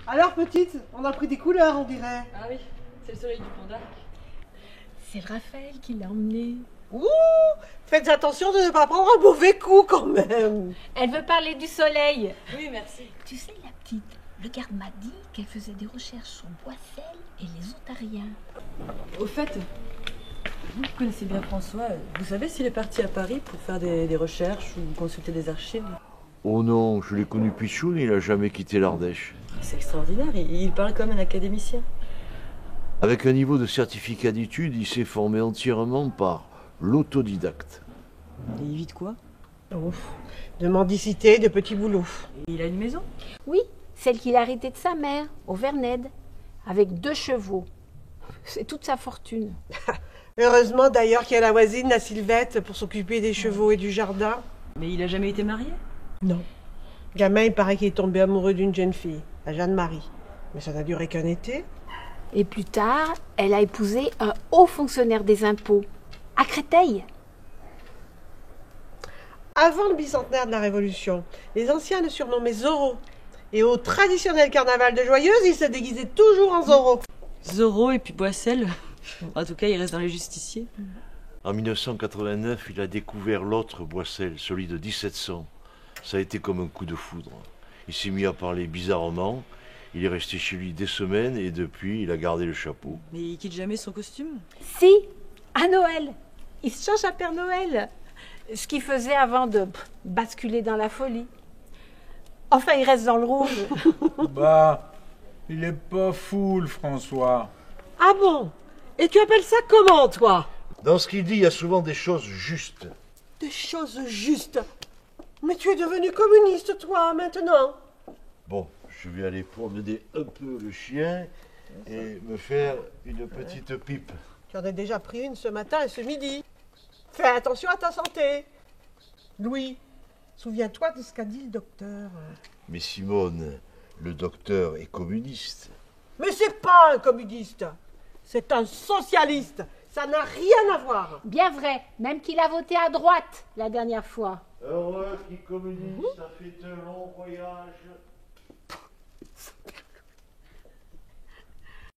Alors petite, on a pris des couleurs on dirait. Ah oui, c'est le soleil du Pont d'Arc. C'est Raphaël qui l'a emmenée. Ouh, faites attention de ne pas prendre un mauvais coup quand même. Elle veut parler du soleil. Oui, merci. Tu sais, la petite, le garde m'a dit qu'elle faisait des recherches sur Boissel et les Ontariens. Au fait, vous connaissez bien François. Vous savez s'il est parti à Paris pour faire des recherches ou consulter des archives? Oh non, je l'ai connu Pichoun, il a jamais quitté l'Ardèche. C'est extraordinaire, il parle comme un académicien. Avec un niveau de certificat d'études, il s'est formé entièrement par l'autodidacte. Et il vit de quoi? Ouf, de mendicité, de petits boulots. Et il a une maison? Oui, celle qu'il a héritée de sa mère, au Vernède, avec 2 chevaux. C'est toute sa fortune. Heureusement d'ailleurs qu'il y a la voisine, la Sylvette, pour s'occuper des chevaux et du jardin. Mais il a jamais été marié? Non. Gamin, il paraît qu'il est tombé amoureux d'une jeune fille, la Jeanne-Marie. Mais ça n'a duré qu'un été. Et plus tard, elle a épousé un haut fonctionnaire des impôts, à Créteil. Avant le bicentenaire de la Révolution, les anciens le surnommaient Zorro. Et au traditionnel carnaval de Joyeuse, il se déguisait toujours en Zorro. Zorro et puis Boissel. En tout cas, il reste dans les justiciers. En 1989, il a découvert l'autre Boissel, celui de 1700. Ça a été comme un coup de foudre. Il s'est mis à parler bizarrement. Il est resté chez lui des semaines et depuis, il a gardé le chapeau. Mais il quitte jamais son costume? Si, à Noël. Il se change à Père Noël. Ce qu'il faisait avant de basculer dans la folie. Enfin, il reste dans le rouge. Bah, il est pas fou, le François. Ah bon? Et tu appelles ça comment, toi? Dans ce qu'il dit, il y a souvent des choses justes. Des choses justes. Mais tu es devenu communiste, toi, maintenant. Bon, je vais aller promener un peu le chien et me faire une petite pipe. Tu en as déjà pris une ce matin et ce midi. Fais attention à ta santé. Louis, souviens-toi de ce qu'a dit le docteur. Mais Simone, le docteur est communiste. Mais c'est pas un communiste. C'est un socialiste. Ça n'a rien à voir. Bien vrai, même qu'il a voté à droite la dernière fois. Heureux qui communiste a fait un long voyage.